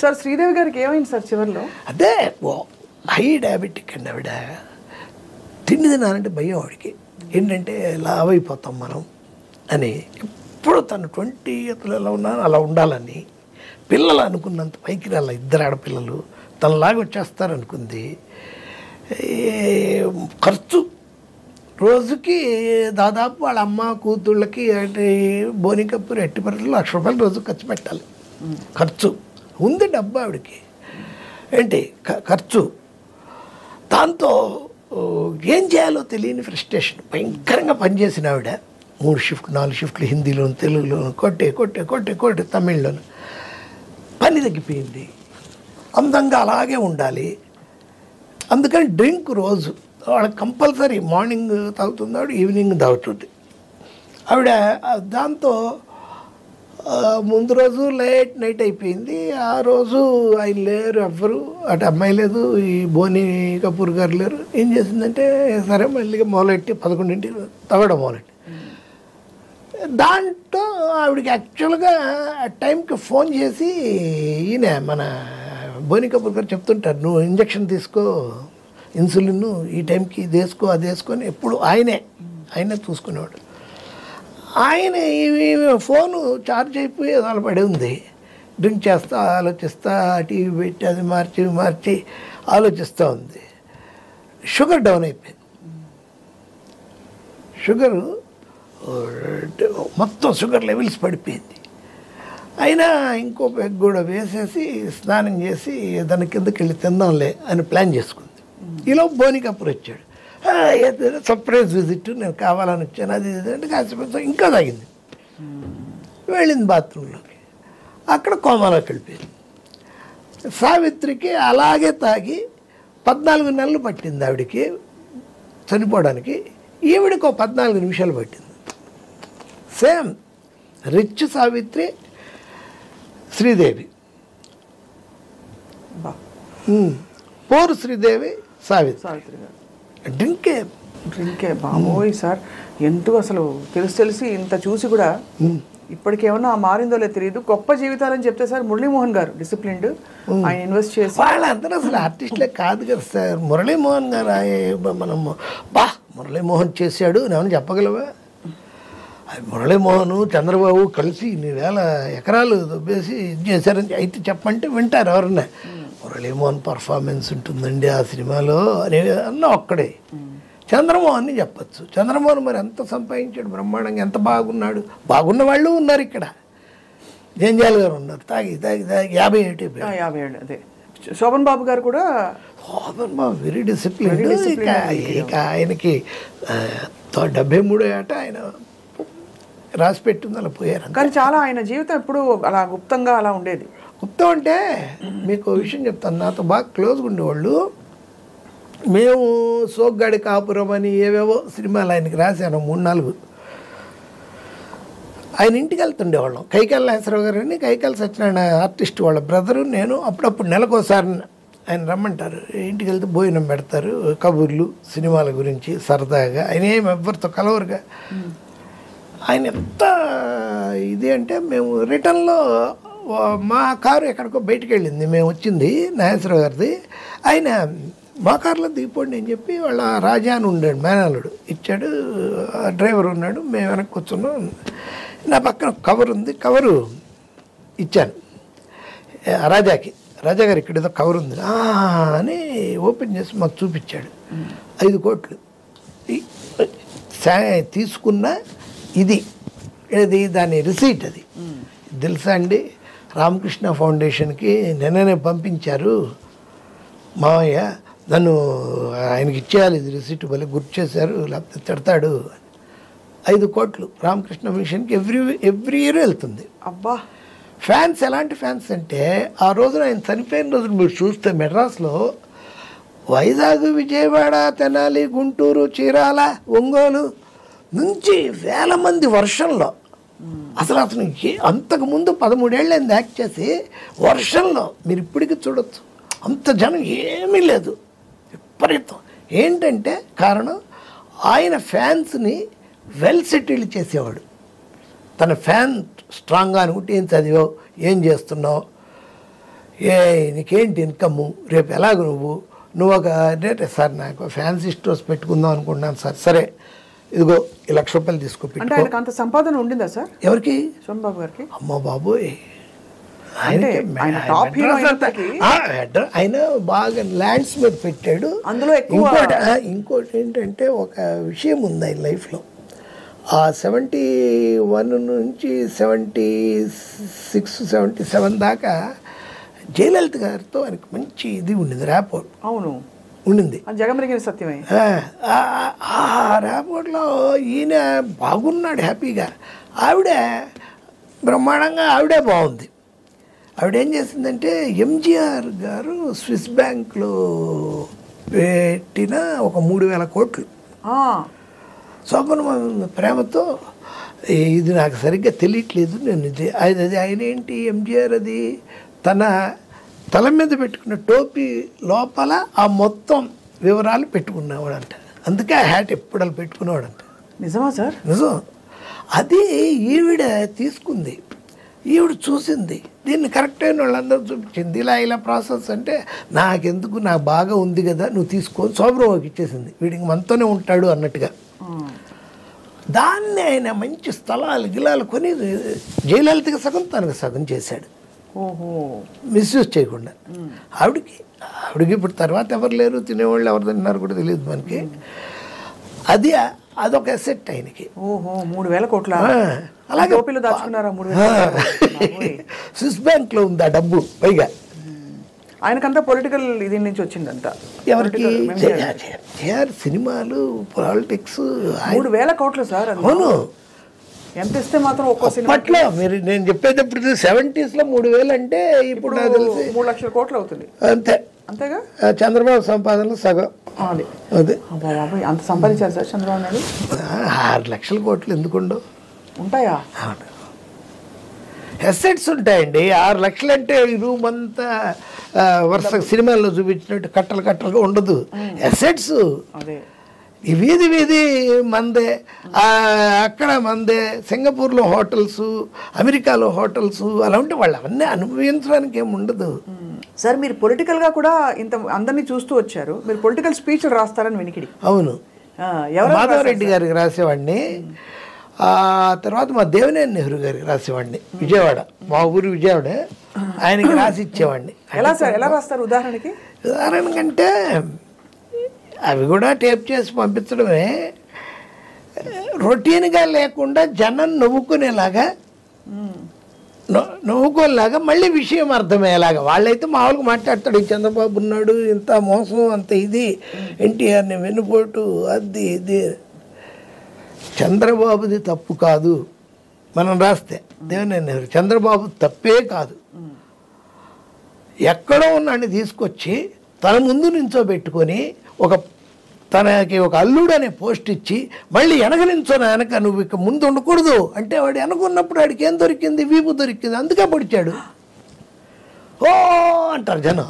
Sir Sridevi గారికి ఏమైంది sir చివరిలో? అదే హై డయాబెటిక్ అండి ఆవిడ. తిండి తినాలంటే భయం ఆవిడకి. ఏంటంటే లావ్ అయిపోతాం మనం అని. ఎప్పుడు తను 20 years ఎలా ఉన్నా అలా ఉండాలని, పిల్లలు అనుకున్నంత పైకి రాల, 2 ఆడపిల్లలు తనలాగా వచ్చేస్తారనుకుంది. ఖర్చు రోజుకి దాదాపు వాళ్ళ అమ్మ కూతుళ్ళకి అంటే బోని కపూర్ 80% ₹1,00,000 రోజు ఖర్చు పెట్టాలి. ఖర్చు ఉంది డబ్బు ఆవిడకి. ఏంటి ఖర్చు. దాంతో ఏం చేయాలో తెలియని ఫ్రస్ట్రేషన్. భయంకరంగా పనిచేసిన ఆవిడ 3 shifts 4 shifts హిందీలోను, తెలుగులోను, కొట్టే తమిళ్లోను. పని తగ్గిపోయింది. అందంగా అలాగే ఉండాలి. అందుకని డ్రింక్ రోజు వాళ్ళకి కంపల్సరీ మార్నింగ్ తాగుతుంది ఆవిడ, ఈవినింగ్ తాగుతుంది ఆవిడ. దాంతో ముందు రోజు లేట్ నైట్ అయిపోయింది. ఆ రోజు ఆయన లేరు, ఎవ్వరు అటు అమ్మాయి లేదు, ఈ బోని కపూర్ గారు లేరు. ఏం చేసిందంటే సరే మళ్ళీ మొదలెట్టి 11 తాగడం మొదలెట్టి. దాంట్లో ఆవిడకి యాక్చువల్గా ఆ టైంకి ఫోన్ చేసి ఈయన మన బోని కపూర్ గారు చెప్తుంటారు, నువ్వు ఇంజక్షన్ తీసుకో, ఇన్సులిన్ ఈ టైంకి ఇది వేసుకో అది వేసుకొని ఎప్పుడు ఆయనే చూసుకునేవాడు. ఆయన ఫోను ఛార్జ్ అయిపోయి అలా పడి ఉంది. డ్రింక్ చేస్తా ఆలోచిస్తా, టీవీ పెట్టి అది మార్చి ఆలోచిస్తూ ఉంది. షుగర్ డౌన్ అయిపోయింది. షుగరు మొత్తం షుగర్ లెవెల్స్ పడిపోయింది. అయినా ఇంకో పెగ్ కూడా వేసేసి స్నానం చేసి దాని కిందకి వెళ్ళి తిందాంలే అని ప్లాన్ చేసుకుంది. ఈలో బోని కపూర్ వచ్చాడు. సర్ప్రైజ్ విజిట్, నేను కావాలని వచ్చాను అది అంటే కాసేపు ఇంకా తాగింది. వెళ్ళింది బాత్రూంలోకి. అక్కడ కోమాలోకి వెళ్ళిపోయింది. సావిత్రికి అలాగే తాగి 14 నెలలు పట్టింది ఆవిడికి చనిపోవడానికి. ఈవిడికి 14 నిమిషాలు పట్టింది. Same rich Savitri, Sridevi. పోరు శ్రీదేవి, సావిత్రి గారు. డ్రింకే బాబోయ్ సార్. ఎందుకు అసలు తెలిసి ఇంత చూసి కూడా ఇప్పటికేమన్నా మారిందో లేదో తెలియదు. గొప్ప జీవితాలని చెప్తే సార్ మురళీమోహన్ గారు డిసిప్లిన్డ్, ఆయన ఇన్వెస్ట్ చేసి వాళ్ళందరూ అసలు ఆర్టిస్టులే కాదు కదా సార్. మురళీమోహన్ గారు మనం మురళీమోహన్ చేశాడు ఏమని చెప్పగలవా? మురళీమోహన్ చంద్రబాబు కలిసి ఇన్ని వేల ఎకరాలు దొబ్బేసి ఇది చేశారని అయితే చెప్పంటే వింటారు ఎవరన్నా. మురళీమోహన్ పర్ఫార్మెన్స్ ఉంటుందండి ఆ సినిమాలో అని అన్న ఒక్కడే. చంద్రమోహన్ని చెప్పచ్చు. చంద్రమోహన్ మరి ఎంత సంపాదించాడు బ్రహ్మాండంగా, ఎంత బాగున్నాడు. బాగున్న వాళ్ళు ఉన్నారు ఇక్కడ. జంజాల్ గారు ఉన్నారు, తాగి 57 అదే. శోభన్ బాబు గారు కూడా వెరీ డిసిప్లిన్. ఇక ఆయనకి 73 ఏట ఆయన రాసి పెట్టింది, అలా పోయారు. కానీ చాలా ఆయన జీవితం ఎప్పుడు అలా గుప్తంగా అలా ఉండేది. గుప్తం అంటే మీకు విషయం చెప్తాను. నాతో బాగా క్లోజ్గా ఉండేవాళ్ళు. మేము సోగ్గాడి కాపురం అని ఏవేవో సినిమాలు ఆయనకి రాశాను 3-4. ఆయన ఇంటికి వెళ్తుండేవాళ్ళం. కైకాల నాగేశ్వరరావు గారు అని కైకాల సత్యనారాయణ ఆర్టిస్ట్ వాళ్ళ బ్రదరు, నేను అప్పుడప్పుడు నెలకోసారి ఆయన రమ్మంటారు. ఇంటికి వెళ్తే భోజనం పెడతారు, కబుర్లు సినిమాల గురించి సరదాగా. ఆయన ఏమి ఎవరితో కలవరుగా. ఆయన ఎంత ఇది అంటే మేము రిటర్న్లో మా కారు ఎక్కడికో బయటికి వెళ్ళింది, మేము వచ్చింది నాగేశ్వరరావు గారిది. ఆయన మా కారులో దిగిపోండి అని చెప్పి వాళ్ళ రాజా అని ఉండాడు మేనల్లుడు ఇచ్చాడు. డ్రైవర్ ఉన్నాడు, మేము వెనక్కి కూర్చున్నాం. నా పక్కన కవర్ ఉంది, కవరు ఇచ్చాను రాజాకి. రాజా గారు ఇక్కడ ఏదో కవర్ ఉంది అని ఓపెన్ చేసి మాకు చూపించాడు. 5 కోట్లు తీసుకున్న ఇది దాని రిసీట్. అది తెలుసా అండి, రామకృష్ణ ఫౌండేషన్కి నిన్ననే పంపించారు మావయ్య, నన్ను ఆయనకి ఇచ్చేయాలి ఇది రిసీట్, భలే గుర్తు చేశారు లేకపోతే తిడతాడు. 5 కోట్లు రామకృష్ణ మిషన్కి ఎవ్రీ ఇయర్ వెళ్తుంది. అబ్బా. ఫ్యాన్స్ ఎలాంటి ఫ్యాన్స్ అంటే ఆ రోజున ఆయన చనిపోయిన రోజున మీరు చూస్తే మెడ్రాస్లో వైజాగ్, విజయవాడ, తెనాలి, గుంటూరు, చీరాల, ఒంగోలు నుంచి వేల మంది వర్షంలో. అసలు అంతకుముందు 13 ఏళ్ళైంది యాక్ట్ చేసి. వర్షంలో మీరు ఇప్పటికీ చూడొచ్చు, అంత జనం ఏమీ లేదు, విపరీతం. ఏంటంటే కారణం ఆయన ఫ్యాన్స్ని వెల్ సెటిల్డ్ చేసేవాడు. తన ఫ్యాన్ స్ట్రాంగ్గా అనుకుంటే ఏం చదివావు, ఏం చేస్తున్నావు, నీకేంటి ఇన్కమ్, రేపు ఎలాగ నువ్వు ఒక అంటే సార్ నాకు ఫ్యాన్సీ స్టోర్స్ పెట్టుకుందాం అనుకుంటున్నాను సార్. సరే ఇదిగో ఈ ₹1,00,000 తీసుకో అంటే పెట్టుకో. ఆయనకు అంత సంపాదన ఉండిందా సార్ ఎవరికి? సోమబాబు గారికి? అమ్మ బాబోయ్, అంటే ఆయన టాప్ హీరో అయినప్పటికీ ఆయన బాగా ల్యాండ్స్ మీద పెట్టాడు. అందులో ఎక్కువ ఇంకోటి ఏంటంటే ఒక విషయం ఉంది ఆయన లైఫ్లో. ఆ 71 నుంచి 76, 77 దాకా జయలలిత గారితో ఆయనకు మంచి ఇది ఉండింది, ర్యాపోర్ట్ అవును ఉండింది. జగమరిగిన సత్యమే. ఆ ర్యాపోర్ట్లో ఈయన బాగున్నాడు హ్యాపీగా, ఆవిడ బ్రహ్మాండంగా ఆవిడే బాగుంది. ఆవిడేం చేసిందంటే ఎంజీఆర్ గారు స్విస్ బ్యాంక్లో పెట్టిన ఒక 3,000 కోట్లు శోభన ప్రేమతో, ఇది నాకు సరిగ్గా తెలియట్లేదు నేను ఇది అది ఆయన ఏంటి ఎంజీఆర్ అది తన తల మీద పెట్టుకున్న టోపీ లోపల ఆ మొత్తం వివరాలు పెట్టుకునేవాడంట. అందుకే ఆ హ్యాట్ ఎప్పుడు అలా పెట్టుకునేవాడంట. నిజమా సార్? నిజం. అది ఈవిడ తీసుకుంది, ఈవిడ చూసింది, దీన్ని కరెక్ట్ అయిన వాళ్ళందరూ చూపించింది. ఇలా ప్రాసెస్ అంటే నాకెందుకు, నాకు బాగా ఉంది కదా నువ్వు తీసుకొని శోభరావుకి ఇచ్చేసింది, వీడికి మనతోనే ఉంటాడు అన్నట్టుగా. దాన్ని ఆయన మంచి స్థలాలు గిలాలు కొని జయలలితకి సగం తనకు సగం చేశాడు, మిస్యూజ్ చేయకుండా. ఆవిడకి ఇప్పుడు తర్వాత ఎవరు లేరు, తినేవాళ్ళు ఎవరు తిన్నారు కూడా తెలియదు మనకి. అదొక అసెట్ ఆయనకి. 3,000 కోట్ల అలాగే దాచుకున్నారా? స్విస్ బ్యాంక్లో ఉంది ఆ డబ్బు. పైగా ఆయనకంతా పొలిటికల్ ఇది నుంచి వచ్చిందంతా. ఎవరికి? సినిమాలు, పాలిటిక్స్. 3,000 కోట్లు సార్. అవును. ఎంత ఇస్తే మాత్రం ఒక్కో సినిమా అప్పట్లో మీరు నేను చెప్పేటప్పుడు 70s లో 3,000 అంటే ఇప్పుడు నాకు తెలిసి 3 లక్షల కోట్లు అవుతుంది. అంతేగా చంద్రబాబు సంపాదనలో సగం. అదే అంత సంపాదించారు సార్ చంద్రబాబు నాయుడు. 6 లక్షల కోట్లు ఎందుకుండవు? ఉంటాయా? అసెట్స్ ఉంటాయండి. 6 లక్షలు అంటే ఈ రూమ్ అంతా వరుస సినిమాల్లో చూపించినట్టు కట్టలుగా ఉండదు. అసెట్స్ ఈ వీధి మందే, అక్కడ మందే, సింగపూర్లో హోటల్స్, అమెరికాలో హోటల్స్, అలా ఉంటే వాళ్ళు అవన్నీ అనుభవించడానికి ఏమి ఉండదు. సార్ మీరు పొలిటికల్గా కూడా ఇంత అందరినీ చూస్తూ వచ్చారు, మీరు పొలిటికల్ స్పీచ్లు రాస్తారని వినికిడి. అవును, మాధవరెడ్డి గారికి రాసేవాడిని, ఆ తర్వాత మా దేవినేని నెహ్రూ గారికి రాసేవాడిని, విజయవాడ, మా ఊరు విజయవాడ, ఆయనకి రాసి ఇచ్చేవాడిని. ఎలా సార్, ఎలా రాస్తారు? ఉదాహరణకంటే అవి కూడా టేప్ చేసి పంపించడమే, రొటీన్గా లేకుండా జనం నవ్వుకోలేలాగా మళ్ళీ విషయం అర్థమయ్యేలాగా. వాళ్ళైతే మామూలుగా మాట్లాడతాడు, చంద్రబాబు ఉన్నాడు, ఇంత మోసం, అంత ఇది, ఎన్టీఆర్ని వెన్నుపోటు, అది ఇది. చంద్రబాబుది తప్పు కాదు మనం రాస్తే, దేవినేని నెహ్రూ చంద్రబాబు తప్పే కాదు, ఎక్కడో ఉన్నాడిని తీసుకొచ్చి తన ముందు నించోబెట్టుకొని తనకి ఒక అల్లుడు అనే పోస్ట్ ఇచ్చి మళ్ళీ వెనక నించోన నువ్వు ఇక ముందు ఉండకూడదు అంటే వాడు వెనకున్నప్పుడు వాడికి ఏం దొరికింది? వీపు దొరికింది, అందుకే పొడిచాడు. ఓ అంటారు జనం.